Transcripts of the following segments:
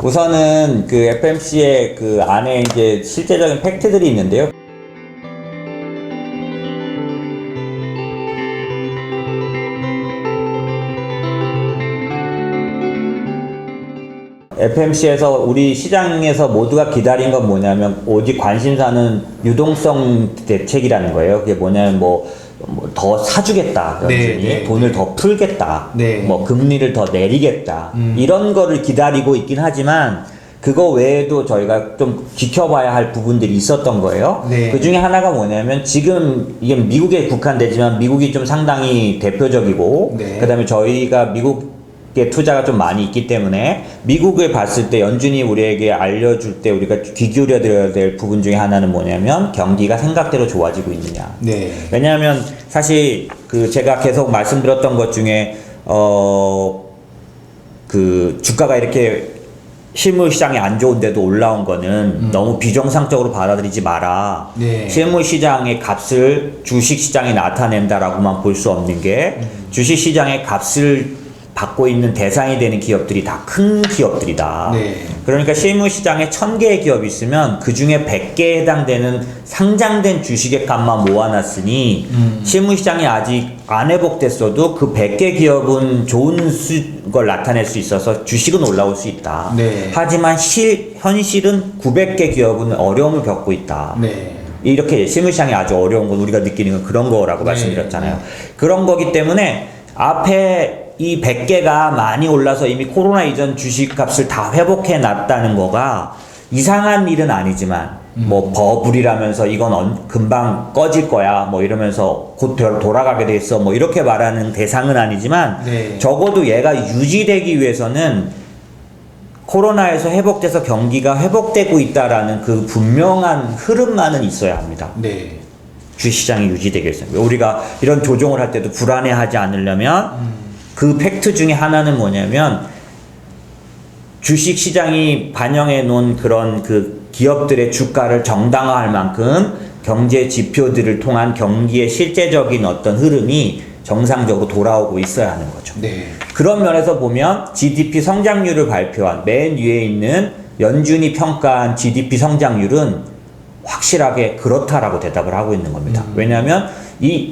우선은 그 FMC의 그 안에 이제 실제적인 팩트들이 있는데요. FMC에서 우리 시장에서 모두가 기다린 건 뭐냐면 오직 관심사는 유동성 대책이라는 거예요. 그게 뭐냐면 더 사주겠다, 연준이 네. 돈을 더 풀겠다, 네. 뭐 금리를 더 내리겠다, 이런 거를 기다리고 있긴 하지만 그거 외에도 저희가 좀 지켜봐야 할 부분들이 있었던 거예요. 네. 그 중에 하나가 뭐냐면 지금 이게 미국에 국한되지만 미국이 좀 상당히 대표적이고 네. 그다음에 저희가 미국 투자가 좀 많이 있기 때문에 미국을 봤을 때 연준이 우리에게 알려줄 때 우리가 귀 기울여 드려야 될 부분 중에 하나는 뭐냐면 경기가 생각대로 좋아지고 있느냐. 네. 왜냐하면 사실 그 제가 계속 말씀드렸던 것 중에 그 주가가 이렇게 실물 시장이 안 좋은데도 올라온 거는 너무 비정상적으로 받아들이지 마라. 네. 실물 시장의 값을 주식 시장이 나타낸다라고만 볼 수 없는 게 주식 시장의 값을 받고 있는 대상이 되는 기업들이 다 큰 기업들이다. 네. 그러니까 실물 시장에 1000개의 기업이 있으면 그 중에 100개에 해당되는 상장된 주식의 값만 모아놨으니 실물 시장이 아직 안 회복됐어도 그 100개 기업은 좋은 걸 나타낼 수 있어서 주식은 올라올 수 있다. 네. 하지만 현실은 900개 기업은 어려움을 겪고 있다. 네. 이렇게 실물 시장이 아주 어려운 건 우리가 느끼는 건 그런 거라고 네. 말씀드렸잖아요. 그런 거기 때문에 앞에 이 100개가 많이 올라서 이미 코로나 이전 주식값을 다 회복해 놨다는 거가 이상한 일은 아니지만 뭐 버블이라면서 이건 금방 꺼질 거야 뭐 이러면서 곧 돌아가게 돼 있어 뭐 이렇게 말하는 대상은 아니지만 네. 적어도 얘가 유지되기 위해서는 코로나에서 회복돼서 경기가 회복되고 있다라는 그 분명한 흐름만은 있어야 합니다. 네. 주식시장이 유지되기 위해서 우리가 이런 조정을 할 때도 불안해하지 않으려면 그 팩트 중에 하나는 뭐냐면 주식시장이 반영해 놓은 그런 그 기업들의 주가를 정당화할 만큼 경제 지표들을 통한 경기의 실제적인 어떤 흐름이 정상적으로 돌아오고 있어야 하는 거죠. 네. 그런 면에서 보면 GDP 성장률을 발표한 맨 위에 있는 연준이 평가한 GDP 성장률은 확실하게 그렇다라고 대답을 하고 있는 겁니다. 왜냐하면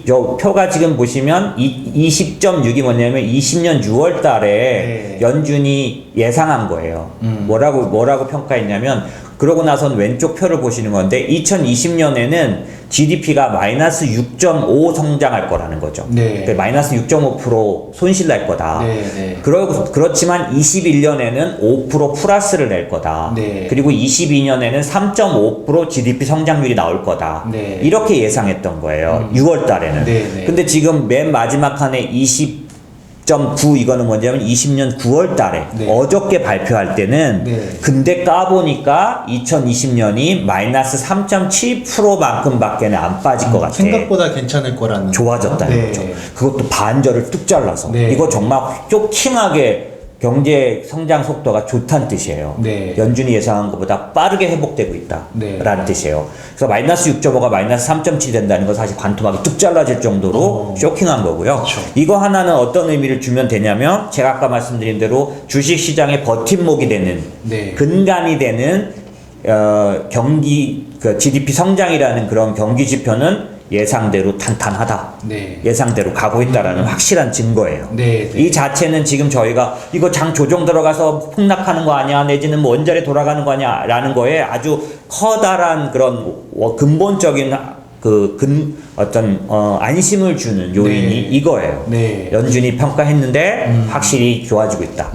저 표가 지금 보시면 20.6이 뭐냐면 20년 6월 달에 네. 연준이 예상한 거예요. 뭐라고 평가했냐면 그러고 나선 왼쪽 표를 보시는 건데 2020년에는 GDP가 마이너스 6.5 성장할 거라는 거죠. 네. 그러니까 마이너스 6.5% 손실 날 거다. 네. 네. 그렇지만 21년에는 5% 플러스를 낼 거다. 네. 그리고 22년에는 3.5% GDP 성장률이 나올 거다. 네. 이렇게 예상했던 거예요. 6월 달에는. 네, 네. 근데 지금 맨 마지막 칸에 20.9 이거는 뭐냐면 20년 9월 달에 네. 어저께 발표할 때는 네. 근데 까보니까 2020년이 마이너스 3.7%만큼 밖에는 안 빠질 것 같아. 생각보다 괜찮을 거라는. 좋아졌다는 네. 거죠. 그것도 반절을 뚝 잘라서. 네. 이거 정말 쇼킹하게 경제 성장 속도가 좋다는 뜻이에요. 네. 연준이 예상한 것보다 빠르게 회복되고 있다라는 네. 뜻이에요. 그래서 마이너스 6.5가 마이너스 3.7 된다는 건 사실 반토막이 뚝 잘라질 정도로 쇼킹한 거고요. 그쵸. 이거 하나는 어떤 의미를 주면 되냐면 제가 아까 말씀드린 대로 주식시장의 버팀목이 되는 네. 근간이 되는 경기 GDP 성장이라는 그런 경기 지표는 예상대로 탄탄하다. 네. 예상대로 가고 있다라는 확실한 증거예요. 네. 네. 이 자체는 지금 저희가 이거 장 조정 들어가서 폭락하는 거 아니야 내지는 뭐 원자리 돌아가는 거 아니야 라는 거에 아주 커다란 그런 근본적인 어떤 안심을 주는 요인이 네. 이거예요. 네. 연준이 평가했는데 확실히 좋아지고 있다.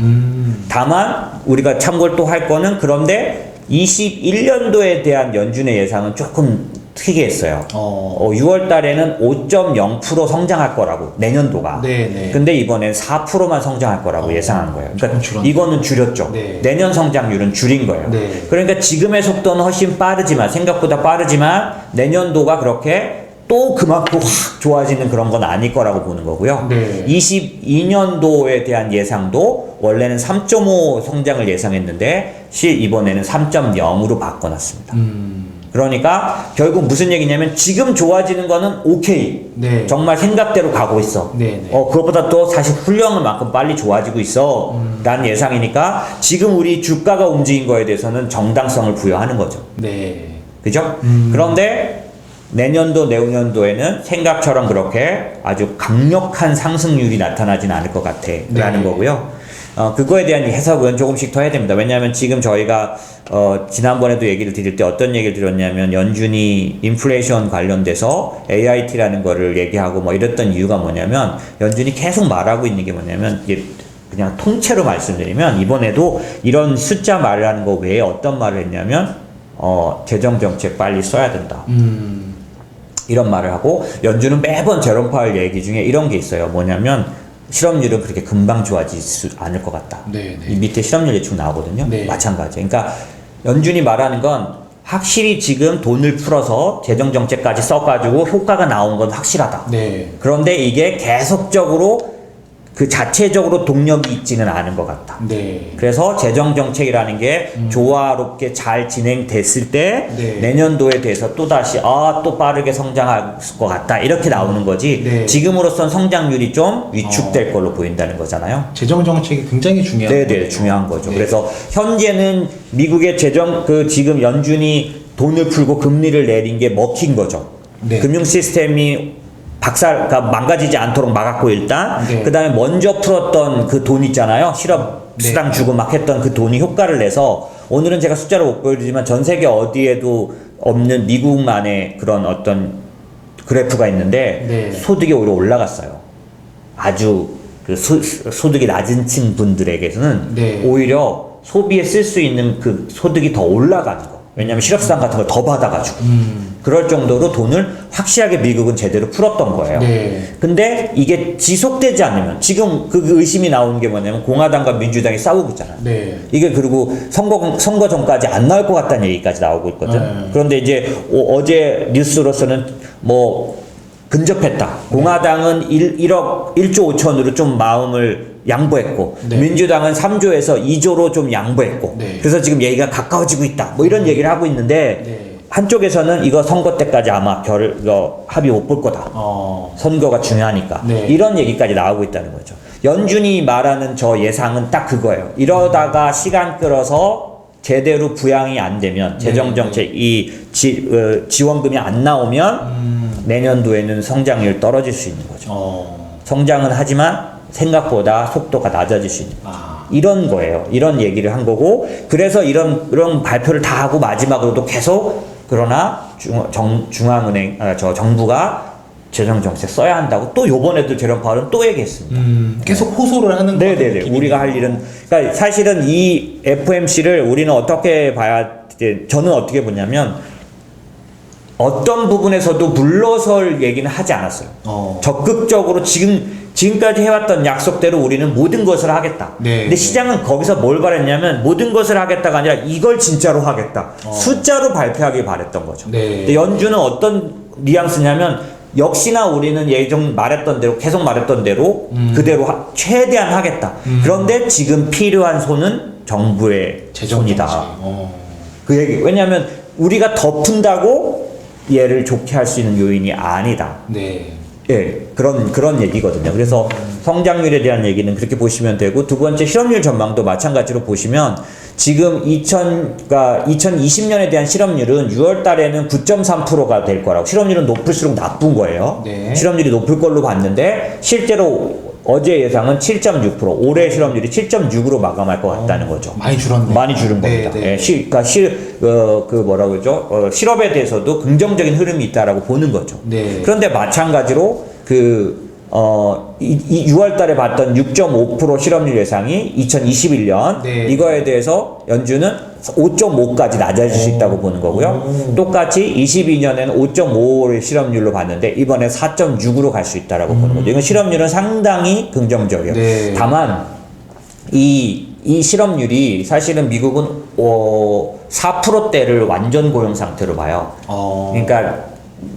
다만 우리가 참고를 또 할 거는 그런데 21년도에 대한 연준의 예상은 조금 특이했어요. 6월 달에는 5.0% 성장할 거라고 내년도가. 네. 근데 이번엔 4%만 성장할 거라고 예상한 거예요. 그러니까 이거는 줄였죠. 네. 내년 성장률은 줄인 거예요. 네. 그러니까 지금의 속도는 훨씬 빠르지만 생각보다 빠르지만 내년도가 그렇게 또 그만큼 확 좋아지는 그런 건 아닐 거라고 보는 거고요. 네. 22년도에 대한 예상도 원래는 3.5 성장을 예상했는데 이번에는 3.0으로 바꿔놨습니다. 그러니까 결국 무슨 얘기냐면 지금 좋아지는 거는 오케이. 네. 정말 생각대로 가고 있어. 네, 네. 그것보다 또 사실 훌륭한 만큼 빨리 좋아지고 있어. 라는 예상이니까 지금 우리 주가가 움직인 거에 대해서는 정당성을 부여하는 거죠. 네. 그죠? 그런데 내년도, 내후년도에는 생각처럼 그렇게 아주 강력한 상승률이 나타나진 않을 것 같아. 라는 거고요. 그거에 대한 해석은 조금씩 더 해야 됩니다. 왜냐하면 지금 저희가 지난번에도 얘기를 드릴 때 어떤 얘기를 드렸냐면 연준이 인플레이션 관련돼서 AIT라는 거를 얘기하고 뭐 이랬던 이유가 뭐냐면 연준이 계속 말하고 있는 게 뭐냐면 이게 그냥 통째로 말씀드리면 이번에도 이런 숫자 말하는 거 외에 어떤 말을 했냐면 재정정책 빨리 써야 된다. 이런 말을 하고 연준은 매번 제롬 파월 얘기 중에 이런 게 있어요. 뭐냐면 실업률은 그렇게 금방 좋아지지 않을 것 같다. 네, 네. 이 밑에 실업률 예측 나오거든요. 네. 마찬가지. 그러니까 연준이 말하는 건 확실히 지금 돈을 풀어서 재정정책까지 써가지고 효과가 나온 건 확실하다. 네. 그런데 이게 계속적으로 그 자체적으로 동력이 있지는 않은 것 같다. 네. 그래서 재정정책이라는 게 조화롭게 잘 진행됐을 때 네. 내년도에 대해서 또다시 또 빠르게 성장할 것 같다 이렇게 나오는 거지. 네. 지금으로선 성장률이 좀 위축될 걸로 보인다는 거잖아요. 재정 정책이 굉장히 중요한 네네 거예요. 중요한 거죠. 네. 그래서 현재는 미국의 지금 연준이 돈을 풀고 금리를 내린 게 먹힌 거죠. 네. 금융 시스템이 그러니까 망가지지 않도록 막았고 일단 네. 그 다음에 먼저 풀었던 그 돈 있잖아요. 실업 수당 주고 막 했던 그 돈이 효과를 내서 오늘은 제가 숫자를 못 보여드리지만 전 세계 어디에도 없는 미국만의 그런 어떤 그래프가 있는데 네. 소득이 오히려 올라갔어요. 아주 그 소득이 낮은 층 분들에게서는 네. 오히려 소비에 쓸 수 있는 그 소득이 더 올라가는 거. 왜냐하면 실업수당 같은 걸 더 받아가지고. 그럴 정도로 돈을 확실하게 미국은 제대로 풀었던 거예요. 네. 근데 이게 지속되지 않으면 지금 그 의심이 나오는 게 뭐냐면 공화당과 민주당이 싸우고 있잖아요. 네. 이게 그리고 선거 전까지 안 나올 것 같다는 얘기까지 나오고 있거든. 네. 그런데 이제 어제 뉴스로서는 뭐 근접했다. 공화당은 1조 5천으로 좀 마음을 양보했고 네. 민주당은 3조에서 2조로 좀 양보했고 네. 그래서 지금 얘기가 가까워지고 있다. 뭐 이런 얘기를 하고 있는데 네. 한쪽에서는 이거 선거 때까지 아마 이거 합의 못 볼 거다. 선거가 중요하니까. 네. 이런 얘기까지 나오고 있다는 거죠. 연준이 말하는 저 예상은 딱 그거예요. 이러다가 시간 끌어서 제대로 부양이 안 되면 재정정책 지원금이 안 나오면 내년도에는 성장률 떨어질 수 있는 거죠. 성장은 하지만 생각보다 속도가 낮아질 수 있는 거죠. 이런 거예요. 이런 얘기를 한 거고 그래서 이런 발표를 다 하고 마지막으로도 계속 그러나 정부가 재정정책 써야 한다고 또 요번에도 제롬 파월은 또 얘기했습니다. 계속 호소를 하는 거예요. 네네네. 우리가 할 일은 그러니까 사실은 이 FOMC를 우리는 어떻게 봐야 저는 어떻게 보냐면 어떤 부분에서도 물러설 얘기는 하지 않았어요. 적극적으로 지금까지 해왔던 약속대로 우리는 모든 것을 하겠다. 네. 근데 시장은 거기서 뭘 바랬냐면 모든 것을 하겠다가 아니라 이걸 진짜로 하겠다. 숫자로 발표하길 바랬던 거죠. 네. 근데 연준은 어떤 뉘앙스냐면 역시나 우리는 예전 말했던 대로 계속 말했던 대로 그대로 최대한 하겠다. 그런데 지금 필요한 손은 정부의 손이다. 그 얘기. 왜냐하면 우리가 더 푼다고 얘를 좋게 할 수 있는 요인이 아니다. 네. 예, 그런 얘기거든요. 그래서 성장률에 대한 얘기는 그렇게 보시면 되고, 두 번째 실업률 전망도 마찬가지로 보시면, 지금 2020년에 대한 실업률은 6월 달에는 9.3%가 될 거라고, 실업률은 높을수록 나쁜 거예요. 네. 실업률이 실업률이 높을 걸로 봤는데, 실제로 어제 예상은 7.6%, 올해 실업률이 7.6으로 마감할 것 같다는 거죠. 많이 줄었네요. 많이 줄은 네, 겁니다. 네. 예, 뭐라고 그러죠? 실업에 대해서도 긍정적인 흐름이 있다라고 보는 거죠. 네. 그런데 마찬가지로 6월 달에 봤던 6.5% 실업률 예상이 2021년 네. 이거에 대해서 연준은 5.5까지 낮아질 수 있다고 보는 거고요. 똑같이 22년에는 5.5를 실업률로 봤는데 이번에 4.6으로 갈 수 있다라고 보는 거죠. 이건 실업률은 상당히 긍정적이에요. 네. 다만 이 실업률이 사실은 미국은 4%대를 완전 고용 상태로 봐요. 그러니까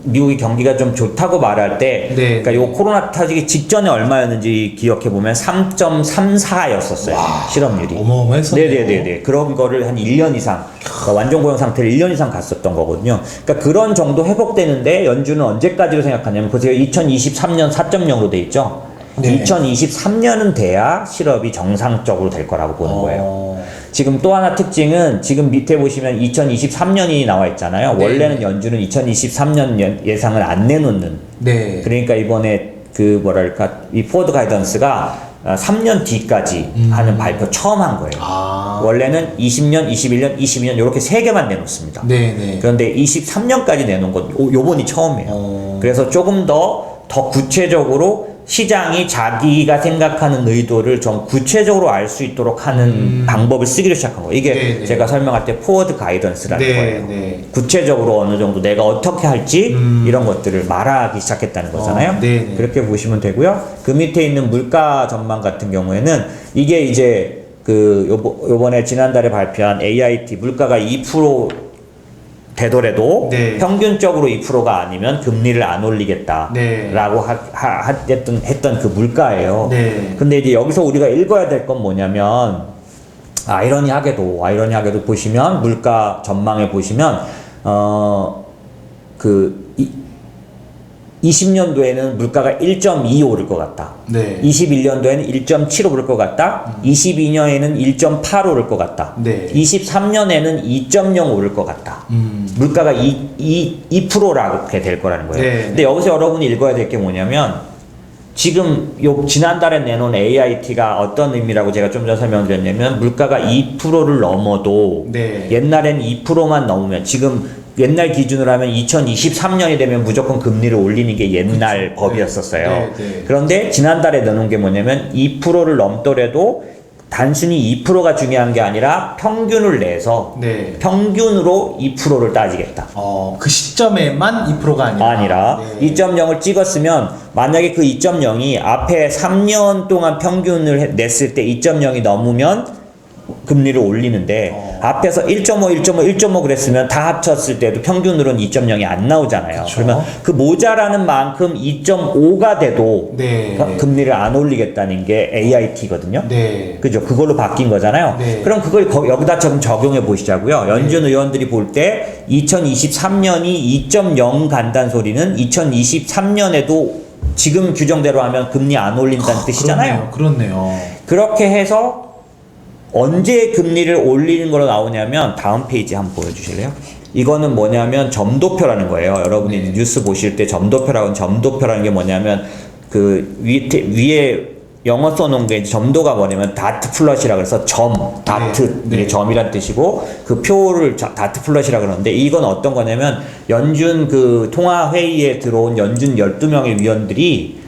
미국이 경기가 좀 좋다고 말할 때, 네. 그러니까 요 코로나 터지기 직전에 얼마였는지 기억해 보면 3.34였었어요. 실업률이. 어마어마했었네요. 네네네네. 그런 거를 한 1년 이상, 그러니까 완전 고용 상태를 1년 이상 갔었던 거거든요. 그러니까 그런 정도 회복되는데 연준은 언제까지로 생각하냐면, 보세요. 2023년 4.0으로 돼 있죠. 네. 2023년은 돼야 실업이 정상적으로 될 거라고 보는 거예요. 지금 또 하나 특징은 지금 밑에 보시면 2023년이 나와 있잖아요. 네. 원래는 연준은 2023년 예상을 안 내놓는. 네. 그러니까 이번에 그 뭐랄까 이 포워드 가이던스가 3년 뒤까지 하는 발표 처음 한 거예요. 아. 원래는 20년, 21년, 22년 이렇게 세 개만 내놓습니다. 네네. 그런데 23년까지 내놓은 건 요번이 처음이에요. 그래서 조금 더 구체적으로 시장이 자기가 생각하는 의도를 좀 구체적으로 알 수 있도록 하는 방법을 쓰기로 시작한 거예요. 이게 네네. 제가 설명할 때 포워드 가이던스라는 네, 거예요. 네. 구체적으로 어느 정도 내가 어떻게 할지 이런 것들을 말하기 시작했다는 거잖아요. 네네. 그렇게 보시면 되고요. 그 밑에 있는 물가 전망 같은 경우에는 이게 이제 그 요번에 지난달에 발표한 AIT 물가가 2% 되더라도 네. 평균적으로 2%가 아니면 금리를 안 올리겠다라고 네. 했던 그 물가예요. 네. 근데 이제 여기서 우리가 읽어야 될 건 뭐냐면 아이러니하게도 보시면 물가 전망에 보시면 20년도에는 물가가 1.2 오를 것 같다. 네. 21년도에는 1.7 오를 것 같다. 22년에는 1.8 오를 것 같다. 네. 23년에는 2.0 오를 것 같다. 물가가 2%라고 될 거라는 거예요. 네. 근데 여기서 여러분이 읽어야 될 게 뭐냐면 지금 지난달에 내놓은 AIT가 어떤 의미라고 제가 좀 전에 설명드렸냐면 물가가 2%를 넘어도 네. 옛날엔 2%만 넘으면 지금 옛날 기준으로 하면 2023년이 되면 무조건 금리를 올리는 게 옛날 법이었었어요. 네, 네. 그런데 지난달에 내놓은 게 뭐냐면 2%를 넘더라도 단순히 2%가 중요한 게 아니라 평균을 내서 네. 평균으로 2%를 따지겠다. 그 시점에만 2%가 아니라. 네. 2.0을 찍었으면 만약에 그 2.0이 앞에 3년 동안 평균을 냈을 때 2.0이 넘으면 금리를 올리는데 앞에서 1.5 그랬으면 다 합쳤을 때도 평균으로는 2.0이 안 나오잖아요. 그쵸. 그러면 그 모자라는 만큼 2.5가 돼도 네. 금리를 안 올리겠다는 게 AIT거든요. 네. 그죠? 그걸로 바뀐 거잖아요. 네. 그럼 그걸 여기다 좀 적용해 보시자고요. 연준 의원들이 볼 때 2023년이 2.0 간다는 소리는 2023년에도 지금 규정대로 하면 금리 안 올린다는 뜻이잖아요. 그렇네요. 그렇게 해서 언제 금리를 올리는 거로 나오냐면 다음 페이지 한번 보여주실래요? 이거는 뭐냐면 점도표라는 거예요. 여러분이 네. 뉴스 보실 때 점도표라는 게 뭐냐면 그 위에 영어 써놓은 게 점도가 뭐냐면 다트 플러시라 그래서 다트 네. 이게 점이란 뜻이고 그 표를 다트 플러시라 그러는데 이건 어떤 거냐면 연준 그 통화 회의에 들어온 연준 12명의 위원들이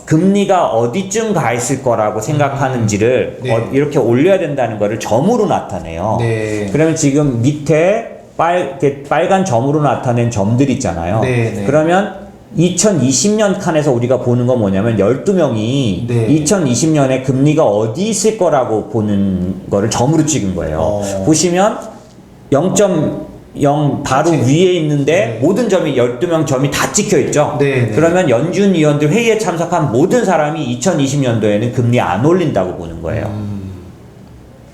금리가 어디쯤 가 있을 거라고 생각하는지를 네. 이렇게 올려야 된다는 거를 점으로 나타내요. 네. 그러면 지금 밑에 빨간 점으로 나타낸 점들 있잖아요. 네, 네. 그러면 2020년 칸에서 우리가 보는 건 뭐냐면 12명이 네. 2020년에 금리가 어디 있을 거라고 보는 거를 점으로 찍은 거예요. 보시면 0.0 바로 그치. 위에 있는데 네. 모든 점이 12명 점이 다 찍혀 있죠. 네, 네. 그러면 연준 위원들 회의에 참석한 모든 사람이 2020년도에는 금리 안 올린다고 보는 거예요.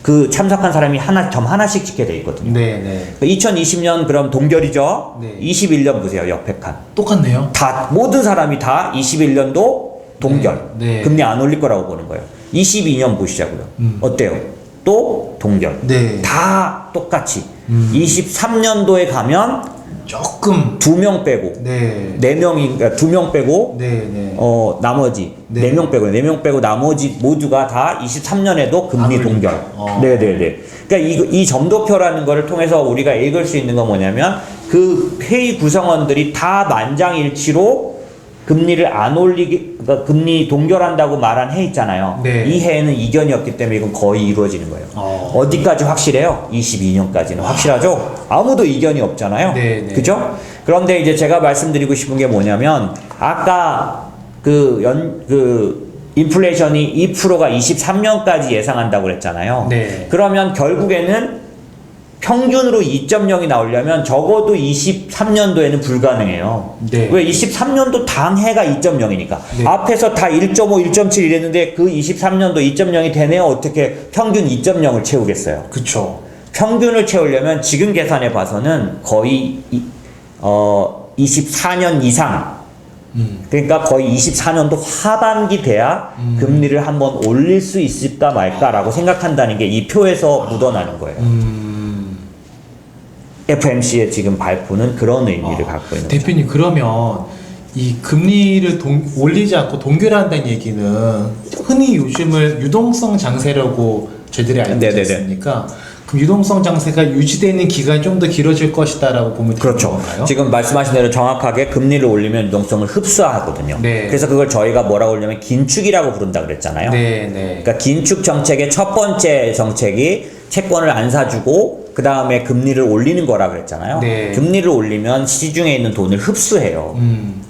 그 참석한 사람이 점 하나씩 찍게 돼 있거든요. 네. 2020년 그럼 동결이죠. 네. 21년 보세요. 옆에 칸. 똑같네요. 다 모든 사람이 다 21년도 동결. 네. 금리 안 올릴 거라고 보는 거예요. 22년 보시자고요. 어때요? 또 동결. 네. 다 똑같이. 23년도에 가면 조금. 2명 빼고 네. 4명이 그러니까 2명 빼고 네. 나머지 네. 4명 빼고 나머지 모두가 다 23년에도 금리 안 동결. 올린다. 네네네. 그러니까 이 점도표라는 거를 통해서 우리가 읽을 수 있는 건 뭐냐면 그 회의 구성원들이 다 만장일치로 금리를 안 그러니까 금리 동결한다고 말한 해 있잖아요. 네. 이 해에는 이견이었기 때문에 이건 거의 이루어지는 거예요. 어디까지 확실해요? 22년까지는 확실하죠? 아무도 이견이 없잖아요. 네. 그죠? 그런데 이제 제가 말씀드리고 싶은 게 뭐냐면 아까 인플레이션이 2%가 23년까지 예상한다고 그랬잖아요. 네. 그러면 결국에는 평균으로 2.0이 나오려면 적어도 23년도에는 불가능해요. 네. 왜 23년도 당해가 2.0이니까. 네. 앞에서 다 1.5, 1.7 이랬는데 그 23년도 2.0이 되네요. 어떻게 평균 2.0을 채우겠어요? 그쵸. 평균을 채우려면 지금 계산해 봐서는 거의 24년 이상, 그러니까 거의 24년도 하반기 돼야 금리를 한번 올릴 수 있을까 말까라고 생각한다는 게 이 표에서 묻어나는 거예요. FMC의 지금 발표는 그런 의미를 갖고 있는 거죠. 대표님, 그러면 이 금리를 올리지 않고 동결한다는 얘기는 흔히 요즘을 유동성 장세라고 저희들이 알고 네네네. 있으니까 그럼 유동성 장세가 유지되는 기간이 좀 더 길어질 것이다라고 보면 되는 그렇죠. 건가요? 지금 말씀하신 대로 정확하게 금리를 올리면 유동성을 흡수하거든요. 네. 그래서 그걸 저희가 뭐라고 그러냐면 긴축이라고 부른다 그랬잖아요. 네. 그러니까 긴축 정책의 첫 번째 정책이 채권을 안 사주고 그 다음에 금리를 올리는 거라 그랬잖아요. 네. 금리를 올리면 시중에 있는 돈을 흡수해요.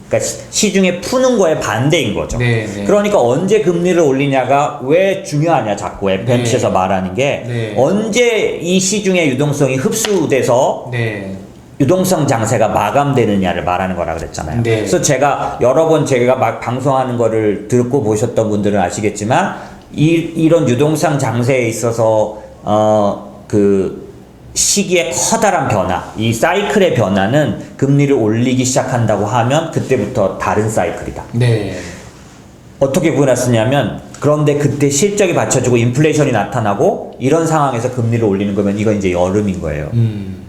그러니까 시중에 푸는 거에 반대인 거죠. 네. 그러니까 언제 금리를 올리냐가 왜 중요하냐 자꾸 FMC에서 네. 말하는 게 네. 언제 이 시중의 유동성이 흡수돼서 네. 유동성 장세가 마감되느냐를 말하는 거라 그랬잖아요. 네. 그래서 제가 여러 번 제가 막 방송하는 거를 듣고 보셨던 분들은 아시겠지만 이런 유동성 장세에 있어서 그 시기의 커다란 변화, 이 사이클의 변화는 금리를 올리기 시작한다고 하면 그때부터 다른 사이클이다. 네. 어떻게 보냈느냐면 그런데 그때 실적이 받쳐주고 인플레이션이 나타나고 이런 상황에서 금리를 올리는 거면 이건 이제 여름인 거예요.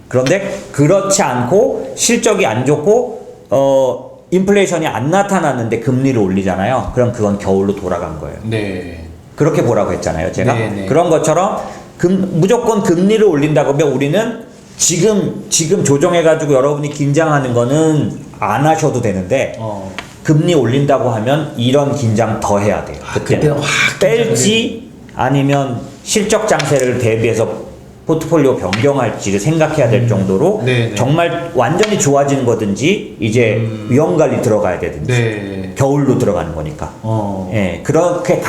그런데 그렇지 않고 실적이 안 좋고 인플레이션이 안 나타났는데 금리를 올리잖아요. 그럼 그건 겨울로 돌아간 거예요. 네. 그렇게 보라고 했잖아요, 제가. 네네. 그런 것처럼 무조건 금리를 올린다고 하면 우리는 지금 조정해가지고 여러분이 긴장하는 거는 안 하셔도 되는데 금리 올린다고 하면 이런 긴장 더 해야 돼요. 그때는 확 뺄지 아니면 실적 장세를 대비해서 포트폴리오 변경할지를 생각해야 될 정도로 네네. 정말 완전히 좋아지는 거든지 이제 위험 관리 들어가야 되든지 네. 겨울로 들어가는 거니까. 네. 예, 그렇게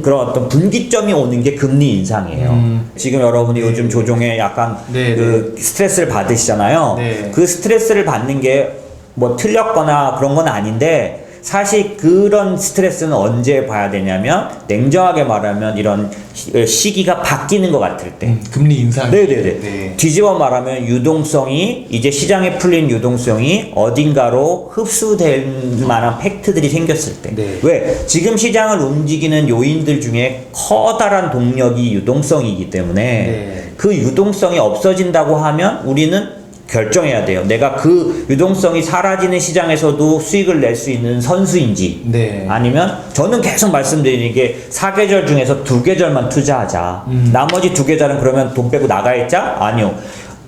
그런 어떤 분기점이 오는 게 금리 인상이에요. 지금 여러분이 요즘 조종에 약간 네, 그 스트레스를 받으시잖아요. 네. 그 스트레스를 받는 게 뭐 틀렸거나 그런 건 아닌데 사실 그런 스트레스는 언제 봐야 되냐면 냉정하게 말하면 이런 시기가 바뀌는 것 같을 때. 금리 인상. 네네네. 네. 뒤집어 말하면 유동성이 이제 시장에 풀린 유동성이 어딘가로 흡수될 만한 팩트들이 생겼을 때. 네. 왜? 지금 시장을 움직이는 요인들 중에 커다란 동력이 유동성이기 때문에 네. 그 유동성이 없어진다고 하면 우리는 결정해야 돼요. 내가 그 유동성이 사라지는 시장에서도 수익을 낼 수 있는 선수인지 네. 아니면 저는 계속 말씀드리는 게 4계절 중에서 2계절만 투자하자. 나머지 2계절은 그러면 돈 빼고 나가있자? 아니요.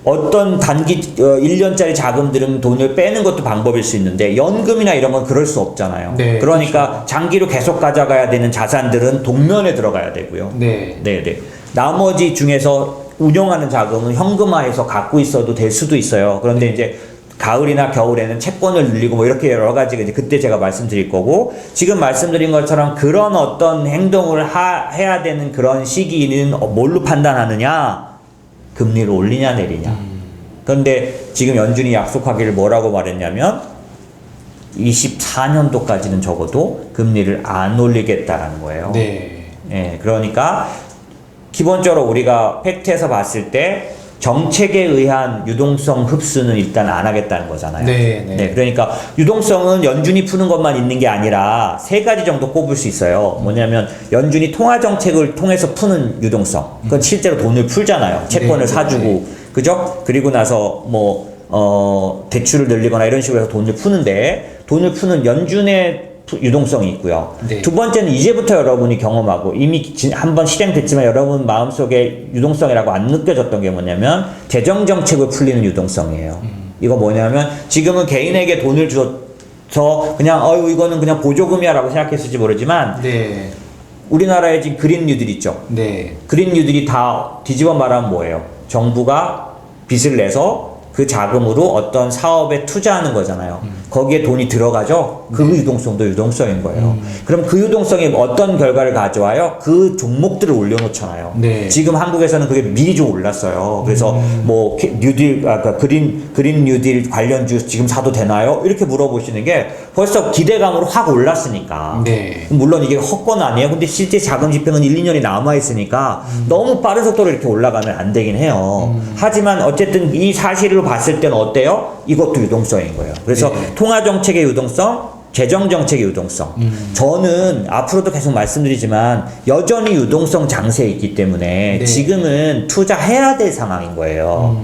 어떤 단기 1년짜리 자금들은 돈을 빼는 것도 방법일 수 있는데 연금이나 이런 건 그럴 수 없잖아요. 네, 그러니까 그렇죠. 장기로 계속 가져가야 되는 자산들은 동면에 들어가야 되고요. 네. 네네. 나머지 중에서 운용하는 자금은 현금화해서 갖고 있어도 될 수도 있어요. 그런데 이제 가을이나 겨울에는 채권을 늘리고 뭐 이렇게 여러 가지가 이제 그때 제가 말씀드릴 거고 지금 말씀드린 것처럼 그런 어떤 행동을 해야 되는 그런 시기는 뭘로 판단하느냐? 금리를 올리냐 내리냐. 그런데 지금 연준이 약속하기를 뭐라고 말했냐면 24년도까지는 적어도 금리를 안 올리겠다라는 거예요. 네. 예, 그러니까 기본적으로 우리가 팩트에서 봤을 때 정책에 의한 유동성 흡수는 일단 안 하겠다는 거잖아요. 네. 그러니까 유동성은 연준이 푸는 것만 있는 게 아니라 세 가지 정도 꼽을 수 있어요. 뭐냐면 연준이 통화 정책을 통해서 푸는 유동성. 그건 실제로 돈을 풀잖아요. 채권을 사주고, 그죠? 그리고 나서 대출을 늘리거나 이런 식으로 해서 돈을 푸는데 돈을 푸는 연준의 유동성이 있고요. 네. 두 번째는 이제부터 여러분이 경험하고 이미 한번 실행됐지만 여러분 마음속에 유동성이라고 안 느껴졌던 게 뭐냐면 재정정책을 풀리는 유동성이에요. 이거 뭐냐면 지금은 개인에게 돈을 줘서 그냥 이거는 그냥 보조금이야 라고 생각했을지 모르지만 네. 우리나라에 지금 그린 뉴딜 있죠. 네. 그린 뉴딜이 다 뒤집어 말하면 뭐예요? 정부가 빚을 내서 그 자금으로 어떤 사업에 투자하는 거잖아요. 거기에 돈이 들어가죠? 그 유동성도 유동성인 거예요. 그럼 그 유동성이 어떤 결과를 가져와요? 그 종목들을 올려놓잖아요. 네. 지금 한국에서는 그게 미리 좀 올랐어요. 그래서 뭐 뉴딜, 아까 그린 뉴딜 관련주 지금 사도 되나요? 이렇게 물어보시는 게 벌써 기대감으로 확 올랐으니까. 네. 물론 이게 헛건 아니에요. 근데 실제 자금 집행은 1, 2년이 남아있으니까 너무 빠른 속도로 이렇게 올라가면 안 되긴 해요. 하지만 어쨌든 이 사실을 봤을 때는 어때요? 이것도 유동성인 거예요. 그래서 네. 통화정책의 유동성, 재정정책의 유동성. 저는 앞으로도 계속 말씀드리지만 여전히 유동성 장세에 있기 때문에 네. 지금은 투자해야 될 상황인 거예요.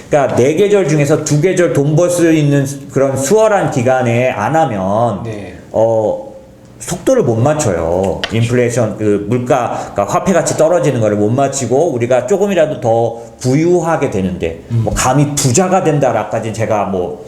그러니까 4계절 중에서 2계절 돈 벌 수 있는 그런 수월한 기간에 안 하면 네. 속도를 못 맞춰요. 인플레이션, 그 물가, 그러니까 화폐 가치 떨어지는 거를 못 맞추고 우리가 조금이라도 더 부유하게 되는데, 뭐 감히 부자가 된다라까지는 제가 뭐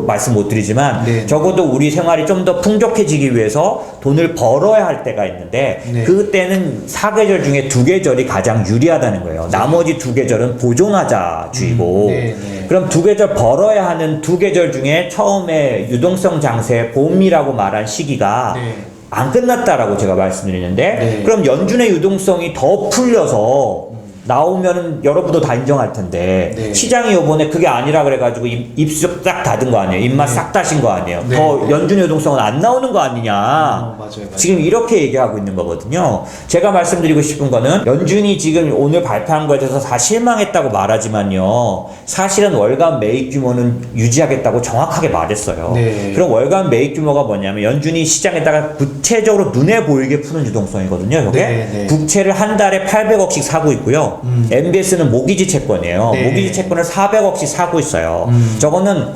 말씀 못 드리지만, 네. 적어도 우리 생활이 좀 더 풍족해지기 위해서 돈을 벌어야 할 때가 있는데, 네. 그때는 4계절 중에 2계절이 가장 유리하다는 거예요. 나머지 2계절은 보존하자주의고, 네, 네. 그럼 2계절 벌어야 하는 2계절 중에 처음에 유동성 장세, 봄이라고 말한 시기가 네. 안 끝났다라고 제가 말씀드리는데, 네. 그럼 연준의 유동성이 더 풀려서 나오면은 여러분도 다 인정할 텐데, 네. 시장이 요번에 그게 아니라 그래가지고 입술 딱 닫은 거 아니에요? 입맛 네. 싹 다신 거 아니에요? 네. 더 연준 유동성은 안 나오는 거 아니냐? 맞아요. 지금 이렇게 얘기하고 있는 거거든요. 제가 말씀드리고 싶은 거는 연준이 지금 오늘 발표한 거에 대해서 다 실망했다고 말하지만요, 사실은 월간 매입 규모는 유지하겠다고 정확하게 말했어요. 네. 그럼 월간 매입 규모가 뭐냐면 연준이 시장에다가 구체적으로 눈에 보이게 푸는 유동성이거든요. 이게 네, 네. 국채를 한 달에 800억씩 사고 있고요. MBS는 모기지 채권이에요. 네. 모기지 채권을 400억씩 사고 있어요. 저거는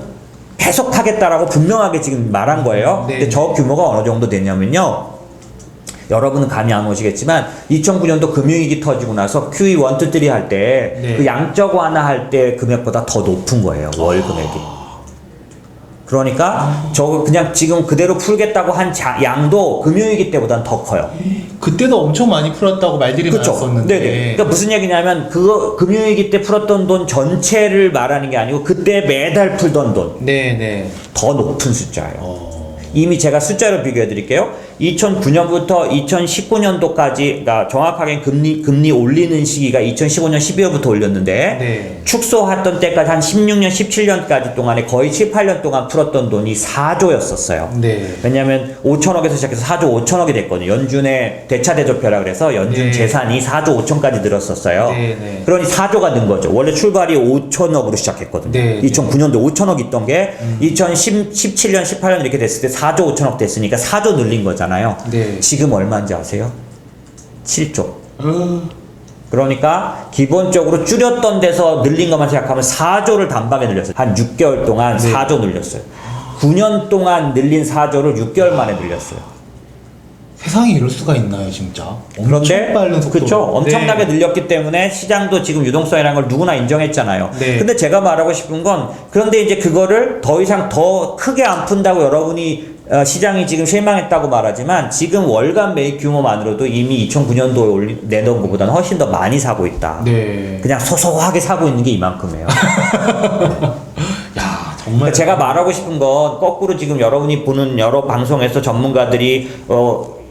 계속 하겠다라고 분명하게 지금 말한 거예요. 네. 근데 저 규모가 어느 정도 되냐면요, 여러분은 감이 안 오시겠지만 2009년도 금융위기 터지고 나서 QE 1, 2, 3 할 때 네. 그 양적 완화 할 때 금액보다 더 높은 거예요. 월 금액이. 그러니까 저거 그냥 지금 그대로 풀겠다고 한 양도 금융위기 때보다는 더 커요. 그때도 엄청 많이 풀었다고 말들이 그렇죠. 많았었는데. 네네. 그러니까 무슨 얘기냐면 그거 금융위기 때 풀었던 돈 전체를 말하는 게 아니고 그때 매달 풀던 돈 네네. 더 높은 숫자예요. 이미 제가 숫자로 비교해 드릴게요. 2009년부터 2019년도까지, 그러니까 정확하게 금리 올리는 시기가 2015년 12월부터 올렸는데, 네. 축소했던 때까지 한 16년, 17년까지 동안에 거의 7, 8년 동안 풀었던 돈이 4조였었어요. 네. 왜냐하면 5천억에서 시작해서 4조 5천억이 됐거든요. 연준의 대차대조표라 그래서 연준 네. 재산이 4조 5천까지 늘었었어요. 네, 네. 그러니 4조가 는 거죠. 원래 출발이 5천억으로 시작했거든요. 네, 2009년도 5천억 있던 게 2017년, 18년 이렇게 됐을 때 4조 5천억 됐으니까 4조 늘린 거잖아요. 네. 지금 얼마인지 아세요? 7조. 그러니까 기본적으로 줄였던 데서 늘린 것만 생각하면 4조를 단박에 늘렸어요. 한 6개월 동안 네. 4조 늘렸어요. 9년 동안 늘린 4조를 6개월 만에 늘렸어요. 세상에 이럴 수가 있나요, 진짜? 그런데 엄청 빠른 속도로. 그렇죠. 엄청나게 네. 늘렸기 때문에 시장도 지금 유동성이라는 걸 누구나 인정했잖아요. 네. 근데 제가 말하고 싶은 건, 그런데 이제 그거를 더 이상 더 크게 안 푼다고 여러분이 시장이 지금 실망했다고 말하지만 지금 월간 매입 규모만으로도 이미 2009년도에 내던 것보다는 훨씬 더 많이 사고 있다. 네. 그냥 소소하게 사고 있는 게 이만큼이에요. 야, 정말. 그러니까 제가 말하고 싶은 건 거꾸로 지금 여러분이 보는 여러 방송에서 전문가들이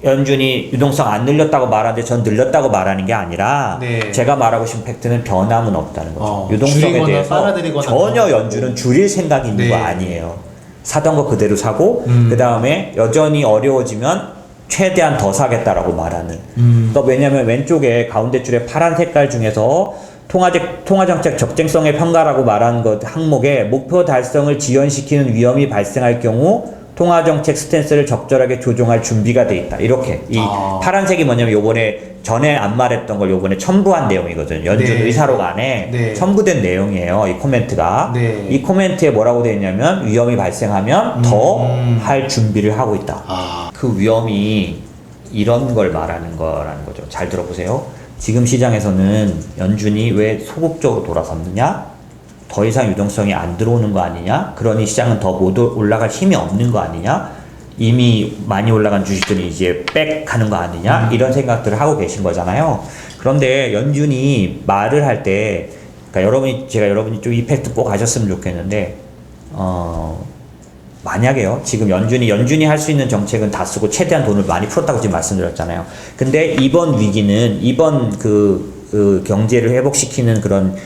연준이 유동성 안 늘렸다고 말하는데 전 늘렸다고 말하는 게 아니라, 네. 제가 말하고 싶은 팩트는 변함은 없다는 거죠. 줄이거나 유동성에 대해서 빨아들이거나 전혀 연준은 줄일 생각이 있는 네. 거 아니에요. 사던 거 그대로 사고 그 다음에 여전히 어려워지면 최대한 더 사겠다라고 말하는. 그러니까 왜냐면 왼쪽에 가운데 줄에 파란 색깔 중에서 통화정책 적정성의 평가라고 말한 것 항목에 목표 달성을 지연시키는 위험이 발생할 경우 통화정책 스탠스를 적절하게 조정할 준비가 돼 있다. 이렇게 이 파란색이 뭐냐면 요번에 전에 안 말했던 걸 요번에 첨부한 내용이거든요. 연준 네. 의사록 안에 네. 첨부된 내용이에요. 이 코멘트가. 네. 이 코멘트에 뭐라고 되어 있냐면 위험이 발생하면 더 할 준비를 하고 있다. 그 위험이 이런 걸 말하는 거라는 거죠. 잘 들어보세요. 지금 시장에서는 연준이 왜 소극적으로 돌아섰느냐? 더 이상 유동성이 안 들어오는 거 아니냐? 그러니 시장은 더 못 올라갈 힘이 없는 거 아니냐? 이미 많이 올라간 주식들이 이제 빽하는 거 아니냐? 이런 생각들을 하고 계신 거잖아요. 그런데 연준이 말을 할 때 그러니까 여러분이 좀 이 팩트 꼭 아셨으면 좋겠는데, 만약에요, 지금 연준이 할 수 있는 정책은 다 쓰고 최대한 돈을 많이 풀었다고 지금 말씀드렸잖아요. 근데 이번 위기는, 이번 그 경제를 회복시키는 그런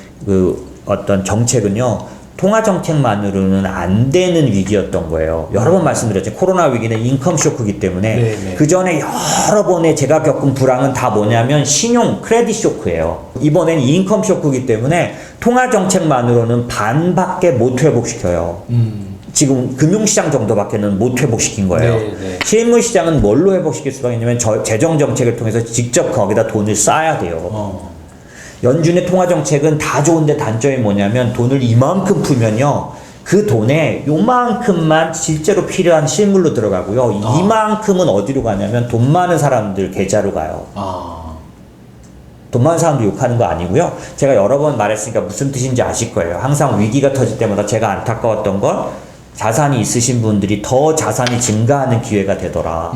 어떤 정책은요, 통화 정책만으로는 안 되는 위기였던 거예요. 여러 번 말씀드렸죠. 코로나 위기는 인컴 쇼크이기 때문에 네네. 그 전에 여러 번의 제가 겪은 불황은 다 뭐냐면 신용 크레딧 쇼크예요. 이번엔 인컴 쇼크이기 때문에 통화 정책만으로는 반밖에 못 회복시켜요. 지금 금융시장 정도밖에는 못 회복시킨 거예요. 네네. 실물시장은 뭘로 회복시킬 수가 있냐면 재정 정책을 통해서 직접 거기다 돈을 쌓아야 돼요. 연준의 통화 정책은 다 좋은데 단점이 뭐냐면 돈을 이만큼 풀면요, 그 돈에 요만큼만 실제로 필요한 실물로 들어가고요, 이만큼은 어디로 가냐면 돈 많은 사람들 계좌로 가요. 돈 많은 사람들 욕하는 거 아니고요. 제가 여러 번 말했으니까 무슨 뜻인지 아실 거예요. 항상 위기가 터질 때마다 제가 안타까웠던 건 자산이 있으신 분들이 더 자산이 증가하는 기회가 되더라.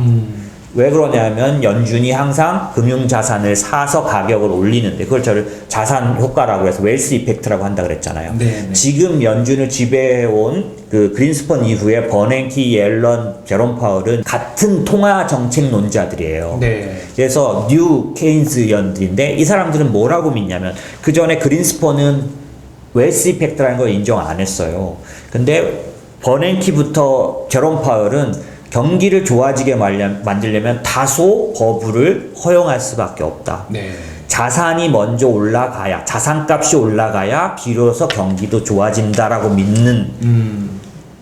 왜 그러냐면 연준이 항상 금융자산을 사서 가격을 올리는데, 그걸 저를 자산 효과라고 해서 웰스 이펙트라고 한다 그랬잖아요. 네네. 지금 연준을 지배해온 그 그린스펀 이후에 버냉키, 옐런, 제롬 파월은 같은 통화 정책 논자들이에요. 네. 그래서 뉴 케인즈연들인데, 이 사람들은 뭐라고 믿냐면, 그 전에 그린스펀은 웰스 이펙트라는 걸 인정 안 했어요. 근데 버냉키부터 제롬 파월은 경기를 좋아지게 만들려면 다소 버블을 허용할 수밖에 없다. 네. 자산이 먼저 올라가야, 자산값이 올라가야 비로소 경기도 좋아진다라고 믿는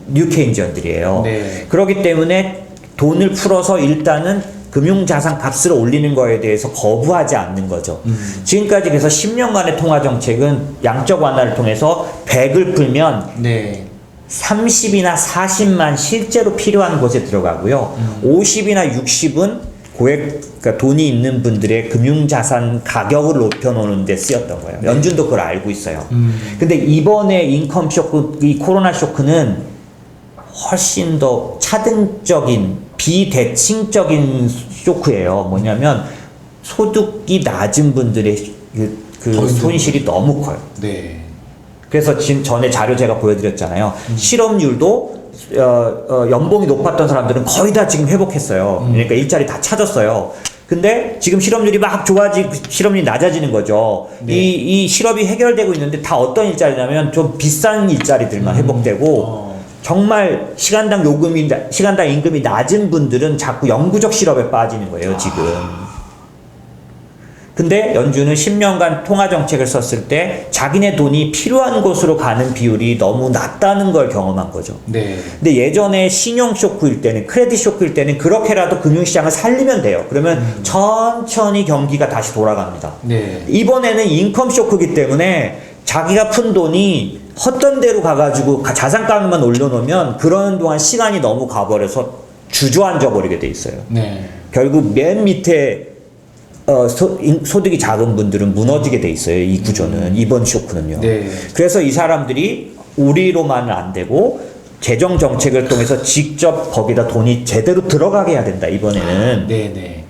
뉴 케인지언들이에요. 네. 그렇기 때문에 돈을 풀어서 일단은 금융자산 값을 올리는 거에 대해서 거부하지 않는 거죠. 지금까지 그래서 10년간의 통화정책은 양적 완화를 통해서 100을 풀면 네. 30이나 40만 실제로 필요한 곳에 들어가고요. 50이나 60은 그러니까 돈이 있는 분들의 금융자산 가격을 높여놓는 데 쓰였던 거예요. 연준도 그걸 알고 있어요. 근데 이번에 인컴 쇼크, 이 코로나 쇼크는 훨씬 더 차등적인, 비대칭적인 쇼크예요. 뭐냐면 소득이 낮은 분들의 그 손실이 너무 커요. 네. 그래서 지금 전에 자료 제가 보여드렸잖아요. 실업률도 연봉이 높았던 사람들은 거의 다 지금 회복했어요. 그러니까 일자리 다 찾았어요. 근데 지금 실업률이 막 실업률이 낮아지는 거죠. 네. 이 실업이 해결되고 있는데 다 어떤 일자리냐면 좀 비싼 일자리들만 회복되고, 정말 시간당 임금이 낮은 분들은 자꾸 영구적 실업에 빠지는 거예요, 지금. 근데 연준은 10년간 통화정책을 썼을 때 자기네 돈이 필요한 곳으로 가는 비율이 너무 낮다는 걸 경험한 거죠. 네. 근데 예전에 신용 쇼크일 때는, 크레딧 쇼크일 때는 그렇게라도 금융시장을 살리면 돼요. 그러면 천천히 경기가 다시 돌아갑니다. 네. 이번에는 인컴 쇼크이기 때문에 자기가 푼 돈이 헛된 데로 가가지고 자산가격만 올려놓으면 그러는 동안 시간이 너무 가버려서 주저앉아 버리게 돼 있어요. 네. 결국 맨 밑에 소득이 작은 분들은 무너지게 돼 있어요. 이 구조는, 이번 쇼크는요. 네. 그래서 이 사람들이 우리로만은 안 되고 재정 정책을 통해서 직접 거기다 돈이 제대로 들어가게 해야 된다, 이번에는. 네네.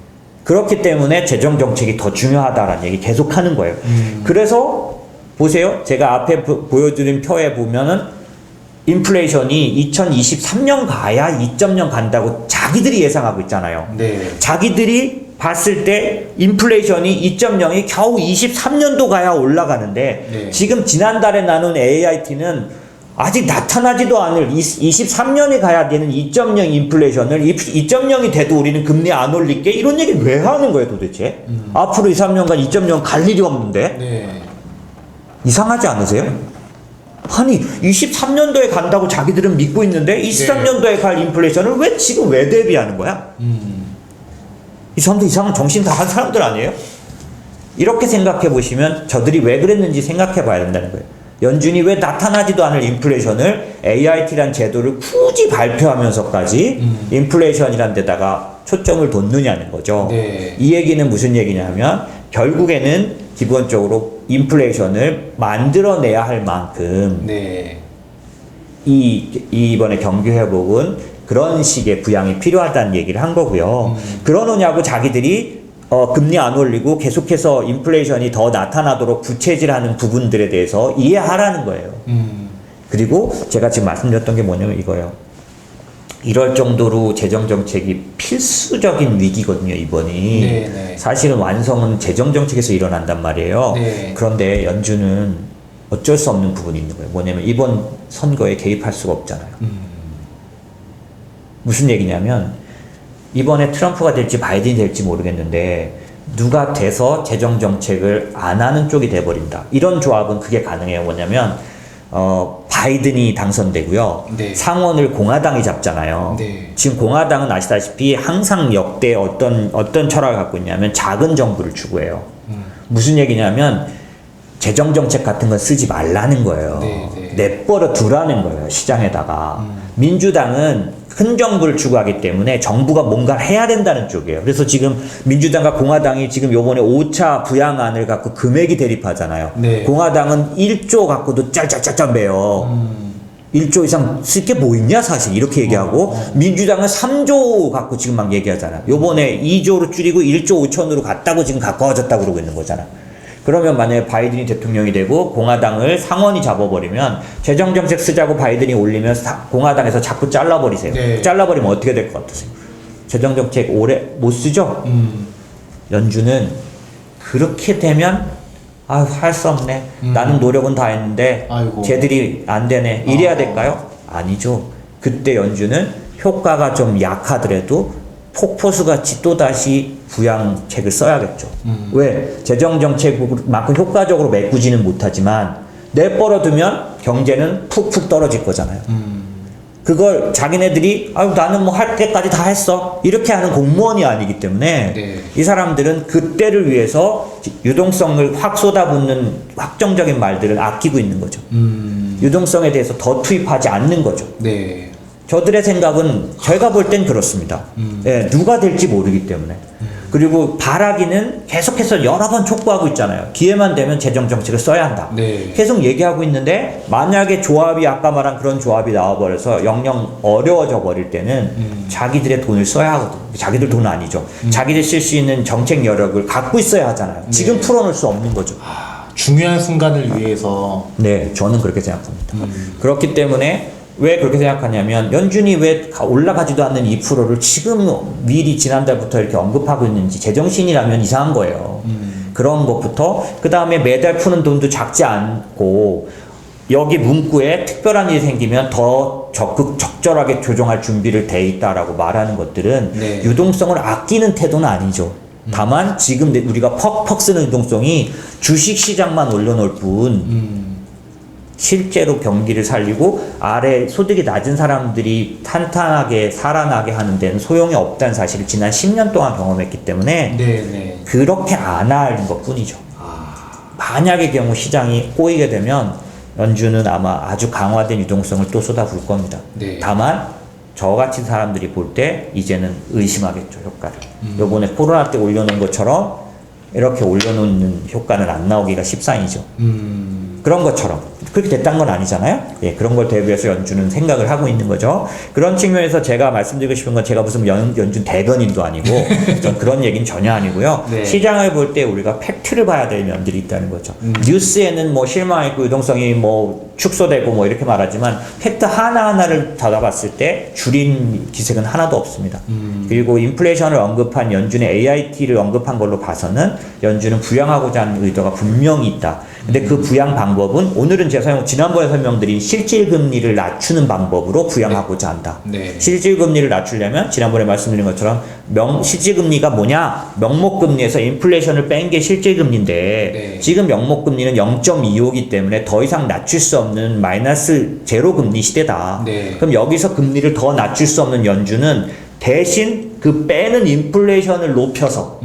그렇기 때문에 재정 정책이 더 중요하다라는 얘기 계속 하는 거예요. 그래서 보세요. 제가 앞에 보여드린 표에 보면은 인플레이션이 2023년 가야 2.0 간다고 자기들이 예상하고 있잖아요. 네. 자기들이 봤을 때 인플레이션이 2.0이 겨우 23년도 가야 올라가는데, 네. 지금 지난달에 나눈 AIT는 아직 나타나지도 않을 23년에 가야 되는 2.0 인플레이션을 2.0이 돼도 우리는 금리 안 올릴게, 이런 얘기 왜 하는 거예요 도대체? 앞으로 2, 3년간 2.0 갈 일이 없는데. 네. 이상하지 않으세요? 아니 23년도에 간다고 자기들은 믿고 있는데 23년도에 갈 인플레이션을 지금 왜 대비하는 거야? 이 사람들 이상한 정신 나간 사람들 아니에요? 이렇게 생각해 보시면 저들이 왜 그랬는지 생각해 봐야 된다는 거예요. 연준이 왜 나타나지도 않을 인플레이션을 AIT란 제도를 굳이 발표하면서까지 인플레이션이란 데다가 초점을 뒀느냐는 거죠. 네. 이 얘기는 무슨 얘기냐면 결국에는 기본적으로 인플레이션을 만들어내야 할 만큼 네. 이번에 경기 회복은 그런 식의 부양이 필요하다는 얘기를 한 거고요. 그러느냐고 자기들이 금리 안 올리고 계속해서 인플레이션이 더 나타나도록 부채질하는 부분들에 대해서 이해하라는 거예요. 그리고 제가 지금 말씀드렸던 게 뭐냐면 이거예요. 이럴 정도로 재정정책이 필수적인 위기거든요, 이번이. 네. 사실은 완성은 재정정책에서 일어난단 말이에요. 네. 그런데 연준은 어쩔 수 없는 부분이 있는 거예요. 뭐냐면 이번 선거에 개입할 수가 없잖아요. 무슨 얘기냐면 이번에 트럼프가 될지 바이든이 될지 모르겠는데 누가 돼서 재정정책을 안 하는 쪽이 돼버린다. 이런 조합은 그게 가능해요. 뭐냐면 바이든이 당선되고요. 네. 상원을 공화당이 잡잖아요. 네. 지금 공화당은 아시다시피 항상 역대 어떤 철학을 갖고 있냐면 작은 정부를 추구해요. 무슨 얘기냐면 재정정책 같은 건 쓰지 말라는 거예요. 네. 내버려 두라는 거예요, 시장에다가. 민주당은 큰 정부를 추구하기 때문에 정부가 뭔가를 해야 된다는 쪽이에요. 그래서 지금 민주당과 공화당이 지금 요번에 5차 부양안을 갖고 금액이 대립하잖아요. 네. 공화당은 1조 갖고도 짤짤짤짤 매요. 1조 이상 쓸 게 뭐 있냐 사실 이렇게 얘기하고 민주당은 3조 갖고 지금 막 얘기하잖아요. 요번에 2조로 줄이고 1조 5천으로 갔다고 지금 가까워졌다고 그러고 있는 거잖아요. 그러면 만약에 바이든이 대통령이 되고 공화당을 상원이 잡아버리면 재정정책 쓰자고 바이든이 올리면 공화당에서 자꾸 잘라버리세요. 네. 잘라버리면 어떻게 될 것 같으세요? 재정정책 오래 못 쓰죠? 연준은 그렇게 되면 할 수 없네. 나는 노력은 다 했는데 아이고. 쟤들이 안 되네. 이래야 될까요? 아니죠. 그때 연준은 효과가 좀 약하더라도 폭포수같이 또다시 부양책을 써야겠죠. 왜? 재정정책만큼 효과적으로 메꾸지는 못하지만 내버려두면 경제는 푹푹 떨어질 거잖아요. 그걸 자기네들이 나는 뭐 할 때까지 다 했어 이렇게 하는 공무원이 아니기 때문에 네. 이 사람들은 그때를 위해서 유동성을 확 쏟아붓는 확정적인 말들을 아끼고 있는 거죠. 유동성에 대해서 더 투입하지 않는 거죠. 네. 저들의 생각은 제가 볼 땐 그렇습니다. 예, 누가 될지 모르기 때문에. 그리고 바라기는 계속해서 여러 번 촉구하고 있잖아요. 기회만 되면 재정정책을 써야 한다. 네. 계속 얘기하고 있는데 만약에 조합이 아까 말한 그런 조합이 나와버려서 영영 어려워져 버릴 때는 자기들의 돈을 써야 하거든. 자기들 돈 아니죠. 자기들 쓸 수 있는 정책 여력을 갖고 있어야 하잖아요. 지금 풀어놓을 수 없는 거죠. 중요한 순간을 위해서 네, 저는 그렇게 생각합니다. 그렇기 때문에 왜 그렇게 생각하냐면 연준이 왜 올라가지도 않는 2%를 지금 미리 지난달부터 이렇게 언급하고 있는지 제정신이라면 이상한 거예요. 그런 것부터 그 다음에 매달 푸는 돈도 작지 않고 여기 문구에 특별한 일이 생기면 더 적절하게 조정할 준비를 돼 있다라고 말하는 것들은 네. 유동성을 아끼는 태도는 아니죠. 다만 지금 우리가 퍽퍽 쓰는 유동성이 주식시장만 올려놓을 뿐 실제로 경기를 살리고 아래 소득이 낮은 사람들이 탄탄하게 살아나게 하는 데는 소용이 없다는 사실을 지난 10년 동안 경험했기 때문에 네. 그렇게 안 하는 것 뿐이죠. 만약의 경우 시장이 꼬이게 되면 연준은 아마 아주 강화된 유동성을 또 쏟아부을 겁니다. 네. 다만 저같은 사람들이 볼 때 이제는 의심하겠죠, 효과를. 요번에 코로나 때 올려놓은 것처럼 이렇게 올려놓는 효과는 안 나오기가 십상이죠. 그런 것처럼 그렇게 됐다는 건 아니잖아요. 예, 그런 걸 대비해서 연준은 생각을 하고 있는 거죠. 그런 측면에서 제가 말씀드리고 싶은 건 제가 무슨 연준 대변인도 아니고 전 그런 얘기는 전혀 아니고요. 네. 시장을 볼 때 우리가 팩트를 봐야 될 면들이 있다는 거죠. 뉴스에는 뭐 실망했고 유동성이 뭐 축소되고 뭐 이렇게 말하지만 팩트 하나하나를 받아봤을 때 줄인 기색은 하나도 없습니다. 그리고 인플레이션을 언급한 연준의 AIT를 언급한 걸로 봐서는 연준은 부양하고자 하는 의도가 분명히 있다. 근데 그 부양 방법은 오늘은 제가 지난번에 설명드린 실질 금리를 낮추는 방법으로 부양하고자 한다. 네. 실질 금리를 낮추려면 지난번에 말씀드린 것처럼 실질 금리가 뭐냐? 명목 금리에서 인플레이션을 뺀 게 실질 금리인데 네. 지금 명목 금리는 0.25이기 때문에 더 이상 낮출 수 없는 마이너스 제로 금리 시대다. 네. 그럼 여기서 금리를 더 낮출 수 없는 연준은 대신 그 빼는 인플레이션을 높여서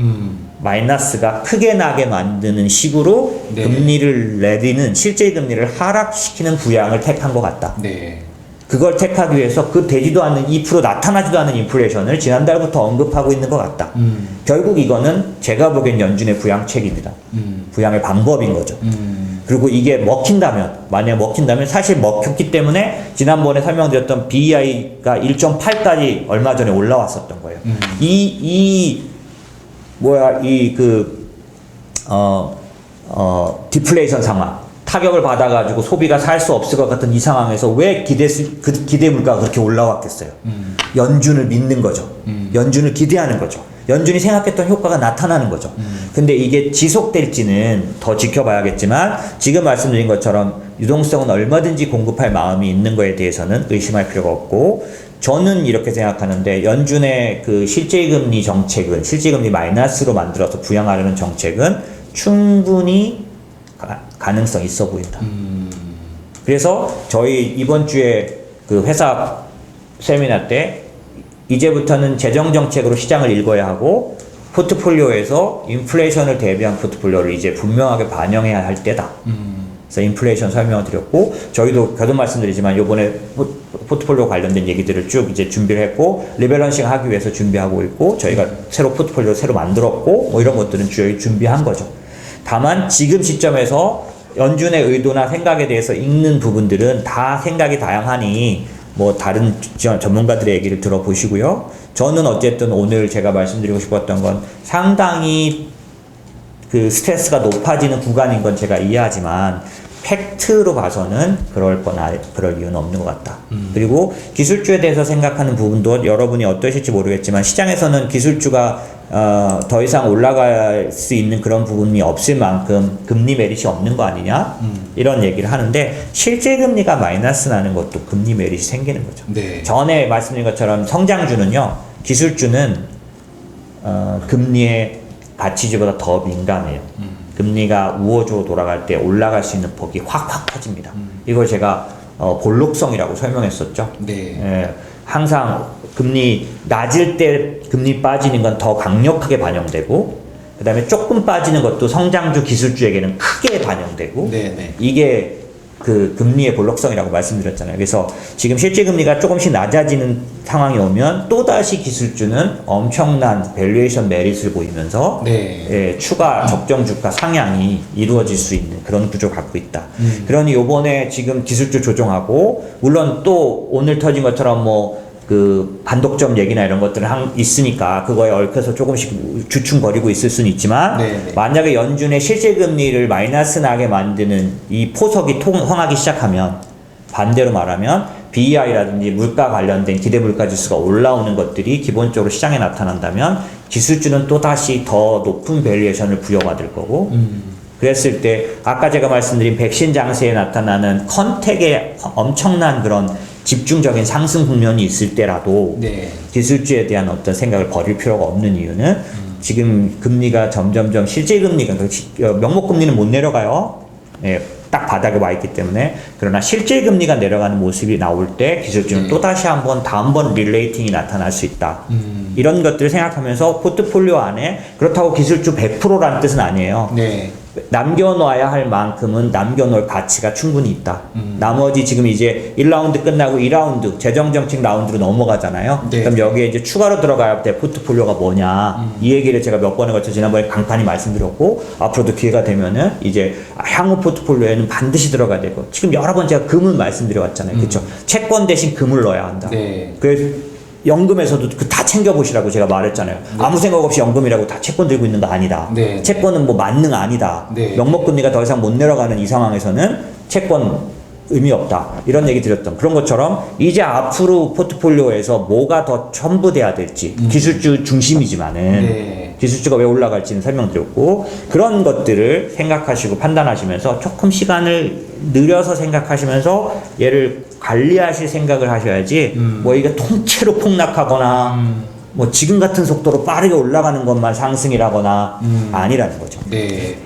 마이너스가 크게 나게 만드는 식으로 네. 금리를 내리는 실질 금리를 하락시키는 부양을 택한 것 같다. 네. 그걸 택하기 위해서 그 되지도 않는 2% 나타나지도 않은 인플레이션을 지난달부터 언급하고 있는 것 같다. 결국 이거는 제가 보기엔 연준의 부양책입니다. 부양의 방법인 거죠. 그리고 이게 만약 먹힌다면 사실 먹혔기 때문에 지난번에 설명드렸던 BEI가 1.8까지 얼마 전에 올라왔었던 거예요. 이 디플레이션 상황, 타격을 받아가지고 소비가 살 수 없을 것 같은 이 상황에서 왜 기대 물가가 그렇게 올라왔겠어요? 연준을 믿는 거죠. 연준을 기대하는 거죠. 연준이 생각했던 효과가 나타나는 거죠. 근데 이게 지속될지는 더 지켜봐야겠지만 지금 말씀드린 것처럼 유동성은 얼마든지 공급할 마음이 있는 거에 대해서는 의심할 필요가 없고, 저는 이렇게 생각하는데 연준의 그 실제금리 정책은, 실제금리 마이너스로 만들어서 부양하려는 정책은 충분히 가능성 있어 보인다. 그래서 저희 이번 주에 그 회사 세미나 때 이제부터는 재정 정책으로 시장을 읽어야 하고 포트폴리오에서 인플레이션을 대비한 포트폴리오를 이제 분명하게 반영해야 할 때다. 그래서 인플레이션 설명을 드렸고, 저희도 거듭 말씀드리지만 요번에 포트폴리오 관련된 얘기들을 쭉 이제 준비를 했고, 리밸런싱 하기 위해서 준비하고 있고, 저희가 새로 포트폴리오 새로 만들었고, 뭐 이런 것들은 저희 준비한 거죠. 다만 지금 시점에서 연준의 의도나 생각에 대해서 읽는 부분들은 다 생각이 다양하니 뭐 다른 전문가들의 얘기를 들어보시고요. 저는 어쨌든 오늘 제가 말씀드리고 싶었던 건 상당히 그 스트레스가 높아지는 구간인 건 제가 이해하지만 팩트로 봐서는 그럴 이유는 없는 것 같다. 그리고 기술주에 대해서 생각하는 부분도 여러분이 어떠실지 모르겠지만 시장에서는 기술주가 더 이상 올라갈 수 있는 그런 부분이 없을 만큼 금리 메리시 없는 거 아니냐? 이런 얘기를 하는데, 실제 금리가 마이너스 나는 것도 금리 메리시 생기는 거죠. 네. 전에 말씀드린 것처럼 성장주는요, 기술주는 금리의 가치주보다 더 민감해요. 금리가 우호적으로 돌아갈 때 올라갈 수 있는 폭이 확 커집니다. 이걸 제가 볼록성이라고 설명했었죠. 네. 예, 항상 금리 낮을 때 금리 빠지는 건 더 강력하게 반영되고, 그 다음에 조금 빠지는 것도 성장주 기술주에게는 크게 반영되고, 네. 이게 그 금리의 볼록성이라고 말씀드렸잖아요. 그래서 지금 실제 금리가 조금씩 낮아지는 상황이 오면 또다시 기술주는 엄청난 밸류에이션 메릿을 보이면서 네. 예, 추가 적정 주가 상향이 이루어질 수 있는 그런 구조를 갖고 있다. 그러니 요번에 지금 기술주 조정하고, 물론 또 오늘 터진 것처럼 뭐 그 반독점 얘기나 이런 것들은 있으니까 그거에 얽혀서 조금씩 주춤거리고 있을 수는 있지만, 네네. 만약에 연준의 실제 금리를 마이너스 나게 만드는 이 포석이 통하기 시작하면, 반대로 말하면 BEI라든지 물가 관련된 기대 물가 지수가 올라오는 것들이 기본적으로 시장에 나타난다면 기술주는 또다시 더 높은 밸류에이션을 부여받을 거고, 그랬을 때 아까 제가 말씀드린 백신 장세에 나타나는 컨택의 엄청난 그런 집중적인 상승 국면이 있을 때라도 네. 기술주에 대한 어떤 생각을 버릴 필요가 없는 이유는 지금 금리가 점점점 실제 금리가 명목 금리는 못 내려가요. 예, 딱 바닥에 와 있기 때문에. 그러나 실제 금리가 내려가는 모습이 나올 때 기술주는 또다시 한번 다음번 릴레이팅이 나타날 수 있다. 이런 것들을 생각하면서 포트폴리오 안에, 그렇다고 기술주 100%라는 뜻은 아니에요. 네. 남겨놔야 할 만큼은 남겨놓을 가치가 충분히 있다. 나머지 지금 이제 1라운드 끝나고 2라운드 재정정책 라운드로 넘어가잖아요. 네. 그럼 여기에 이제 추가로 들어가야 될 포트폴리오가 뭐냐, 이 얘기를 제가 몇 번에 걸쳐 지난번에 간단히 말씀드렸고, 앞으로도 기회가 되면은 이제 향후 포트폴리오에는 반드시 들어가야 되고, 지금 여러 번 제가 금을 말씀드려왔잖아요. 그렇죠? 채권 대신 금을 넣어야 한다. 네. 그래서 연금에서도 다 챙겨보시라고 제가 말했잖아요. 아무 생각 없이 연금이라고 다 채권 들고 있는 거 아니다. 네. 채권은 뭐 만능 아니다. 네. 명목금리가 더 이상 못 내려가는 이 상황에서는 채권 의미 없다. 이런 얘기 드렸던 그런 것처럼, 이제 앞으로 포트폴리오에서 뭐가 더 첨부돼야 될지, 기술주 중심이지만은 네. 기술주가 왜 올라갈지는 설명드렸고, 그런 것들을 생각하시고 판단하시면서 조금 시간을 늘려서 생각하시면서 얘를 관리하실 생각을 하셔야지, 뭐 이게 통째로 폭락하거나 뭐 지금 같은 속도로 빠르게 올라가는 것만 상승이라거나 아니라는 거죠. 네.